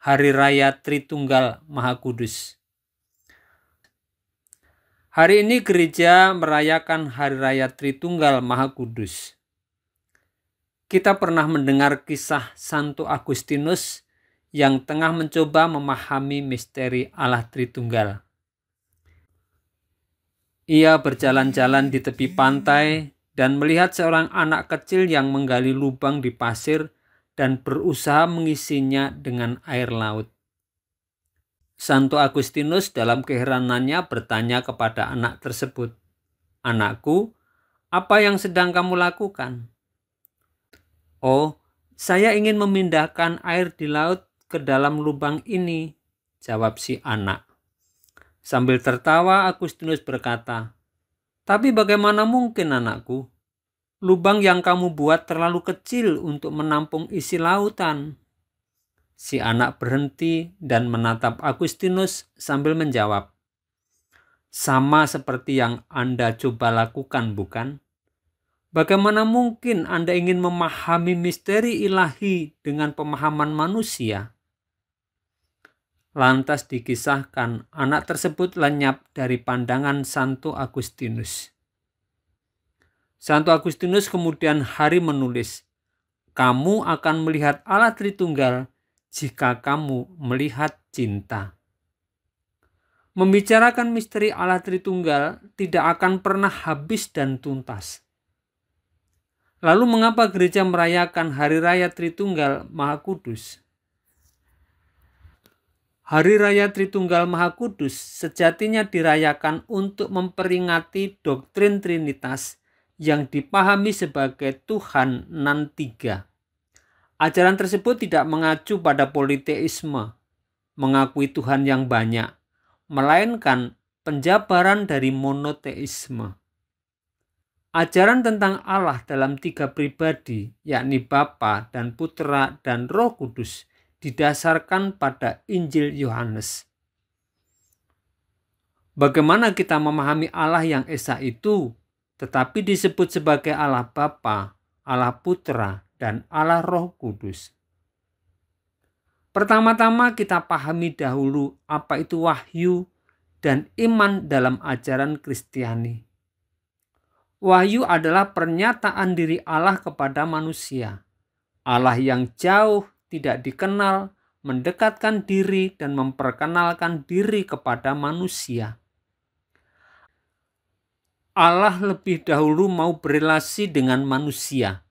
Hari Raya Tritunggal Maha Kudus. Hari ini gereja merayakan Hari Raya Tritunggal Maha Kudus. Kita pernah mendengar kisah Santo Agustinus yang tengah mencoba memahami misteri Allah Tritunggal. Ia berjalan-jalan di tepi pantai dan melihat seorang anak kecil yang menggali lubang di pasir dan berusaha mengisinya dengan air laut. Santo Agustinus dalam keheranannya bertanya kepada anak tersebut, "Anakku, apa yang sedang kamu lakukan?" "Oh, saya ingin memindahkan air di laut ke dalam lubang ini," jawab si anak. Sambil tertawa, Agustinus berkata, "Tapi bagaimana mungkin, anakku? Lubang yang kamu buat terlalu kecil untuk menampung isi lautan." Si anak berhenti dan menatap Agustinus sambil menjawab, "Sama seperti yang Anda coba lakukan, bukan? Bagaimana mungkin Anda ingin memahami misteri ilahi dengan pemahaman manusia?" Lantas dikisahkan anak tersebut lenyap dari pandangan Santo Agustinus. Santo Agustinus kemudian hari menulis, "Kamu akan melihat Allah Tritunggal jika kamu melihat cinta." Membicarakan misteri Allah Tritunggal tidak akan pernah habis dan tuntas. Lalu mengapa gereja merayakan Hari Raya Tritunggal Maha Kudus? Hari Raya Tritunggal Maha Kudus sejatinya dirayakan untuk memperingati doktrin Trinitas yang dipahami sebagai Tuhan nan tiga. Ajaran tersebut tidak mengacu pada politeisme, mengakui Tuhan yang banyak, melainkan penjabaran dari monoteisme. Ajaran tentang Allah dalam tiga pribadi, yakni Bapa dan Putra dan Roh Kudus, didasarkan pada Injil Yohanes. Bagaimana kita memahami Allah yang esa itu, tetapi disebut sebagai Allah Bapa, Allah Putra, dan Allah Roh Kudus? Pertama-tama kita pahami dahulu apa itu wahyu dan iman dalam ajaran Kristiani. Wahyu adalah pernyataan diri Allah kepada manusia. Allah yang jauh tidak dikenal, mendekatkan diri dan memperkenalkan diri kepada manusia. Allah lebih dahulu mau berelasi dengan manusia.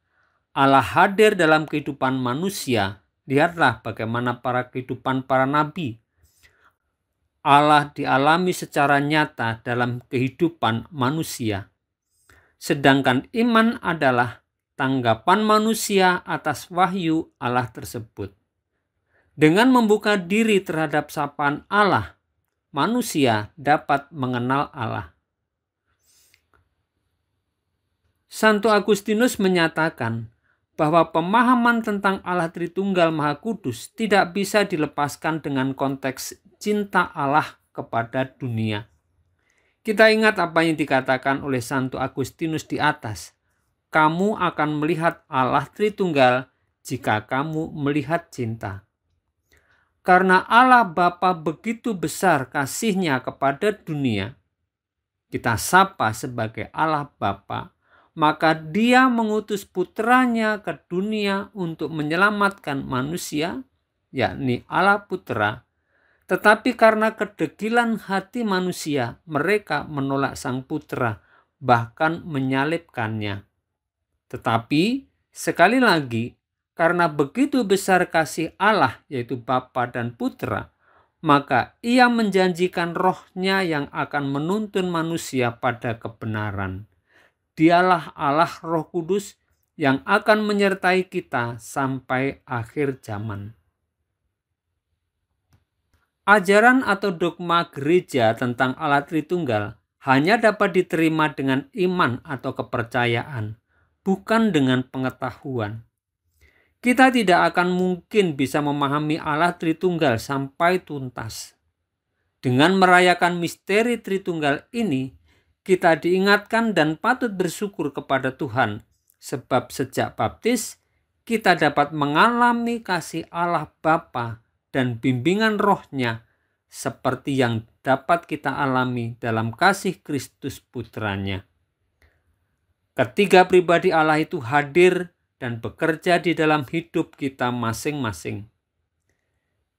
Allah hadir dalam kehidupan manusia. Lihatlah bagaimana kehidupan para nabi. Allah dialami secara nyata dalam kehidupan manusia. Sedangkan iman adalah tanggapan manusia atas wahyu Allah tersebut. Dengan membuka diri terhadap sapaan Allah, manusia dapat mengenal Allah. Santo Agustinus menyatakan bahwa pemahaman tentang Allah Tritunggal Maha Kudus tidak bisa dilepaskan dengan konteks cinta Allah kepada dunia. Kita ingat apa yang dikatakan oleh Santo Agustinus di atas. Kamu akan melihat Allah Tritunggal jika kamu melihat cinta. Karena Allah Bapa begitu besar kasih-Nya kepada dunia, kita sapa sebagai Allah Bapa, maka Dia mengutus putranya ke dunia untuk menyelamatkan manusia, yakni Allah Putra. Tetapi karena kedegilan hati manusia, mereka menolak Sang Putra, bahkan menyalibkannya. Tetapi sekali lagi, karena begitu besar kasih Allah yaitu Bapa dan Putra, maka Ia menjanjikan Roh-Nya yang akan menuntun manusia pada kebenaran. Dialah Allah Roh Kudus yang akan menyertai kita sampai akhir zaman. Ajaran atau dogma gereja tentang Allah Tritunggal hanya dapat diterima dengan iman atau kepercayaan, bukan dengan pengetahuan. Kita tidak akan mungkin bisa memahami Allah Tritunggal sampai tuntas. Dengan merayakan misteri Tritunggal ini, kita diingatkan dan patut bersyukur kepada Tuhan, sebab sejak baptis kita dapat mengalami kasih Allah Bapa dan bimbingan rohnya seperti yang dapat kita alami dalam kasih Kristus Putranya. Ketiga pribadi Allah itu hadir dan bekerja di dalam hidup kita masing-masing.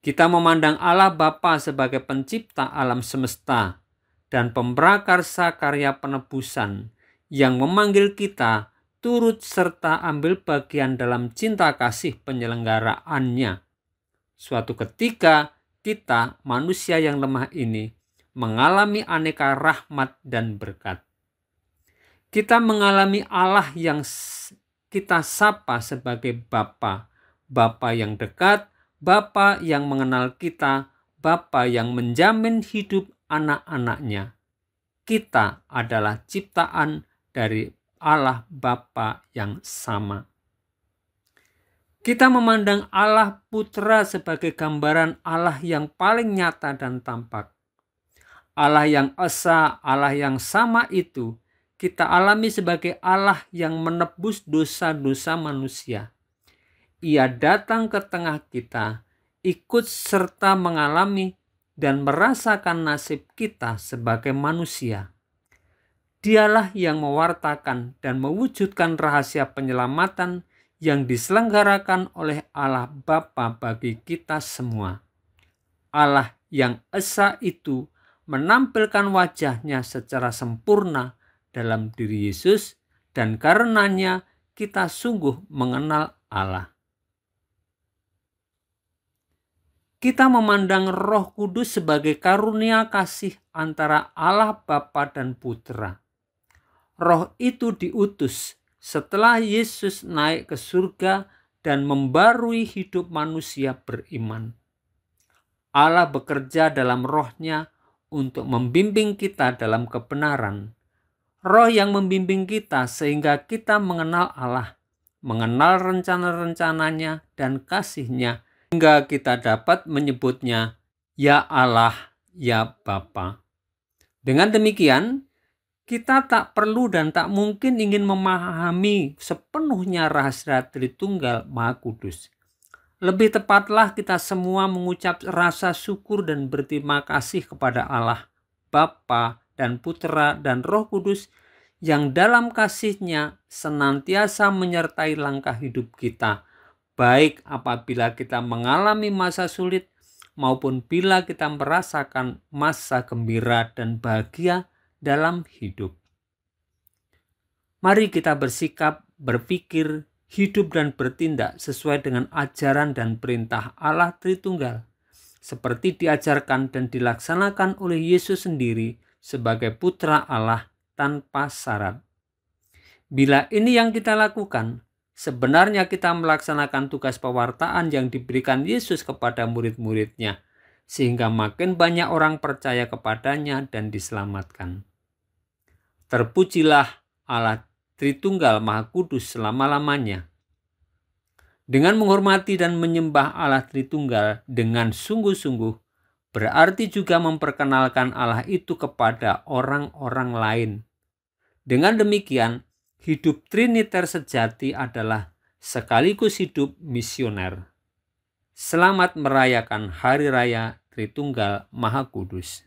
Kita memandang Allah Bapa sebagai pencipta alam semesta dan pemprakarsa karya penebusan yang memanggil kita turut serta ambil bagian dalam cinta kasih penyelenggaraannya. Suatu ketika kita manusia yang lemah ini mengalami aneka rahmat dan berkat. Kita mengalami Allah yang kita sapa sebagai Bapa, Bapa yang dekat, Bapa yang mengenal kita, Bapa yang menjamin hidup anak-anaknya. Kita adalah ciptaan dari Allah Bapa yang sama. Kita memandang Allah Putra sebagai gambaran Allah yang paling nyata dan tampak. Allah yang esa, Allah yang sama itu kita alami sebagai Allah yang menebus dosa-dosa manusia. Ia datang ke tengah kita, ikut serta mengalami dan merasakan nasib kita sebagai manusia. Dialah yang mewartakan dan mewujudkan rahasia penyelamatan yang diselenggarakan oleh Allah Bapa bagi kita semua. Allah yang esa itu menampilkan wajahnya secara sempurna dalam diri Yesus, dan karenanya kita sungguh mengenal Allah. Kita memandang Roh Kudus sebagai karunia kasih antara Allah Bapa dan Putra. Roh itu diutus setelah Yesus naik ke surga dan membarui hidup manusia beriman. Allah bekerja dalam rohnya untuk membimbing kita dalam kebenaran. Roh yang membimbing kita sehingga kita mengenal Allah, mengenal rencana-rencananya dan kasih-Nya, hingga kita dapat menyebutnya, Ya Allah, Ya Bapa. Dengan demikian, kita tak perlu dan tak mungkin ingin memahami sepenuhnya rahasia Tritunggal Maha Kudus. Lebih tepatlah kita semua mengucap rasa syukur dan berterima kasih kepada Allah, Bapa dan Putra dan Roh Kudus yang dalam kasih-Nya senantiasa menyertai langkah hidup kita, baik apabila kita mengalami masa sulit maupun bila kita merasakan masa gembira dan bahagia dalam hidup. Mari kita bersikap, berpikir, hidup dan bertindak sesuai dengan ajaran dan perintah Allah Tritunggal, seperti diajarkan dan dilaksanakan oleh Yesus sendiri sebagai Putra Allah tanpa syarat. Bila ini yang kita lakukan, sebenarnya kita melaksanakan tugas pewartaan yang diberikan Yesus kepada murid-muridnya, sehingga makin banyak orang percaya kepadanya dan diselamatkan. Terpujilah Allah Tritunggal Maha Kudus selama-lamanya. Dengan menghormati dan menyembah Allah Tritunggal dengan sungguh-sungguh, berarti juga memperkenalkan Allah itu kepada orang-orang lain. Dengan demikian, hidup Triniter sejati adalah sekaligus hidup misioner. Selamat merayakan Hari Raya Tritunggal Maha Kudus.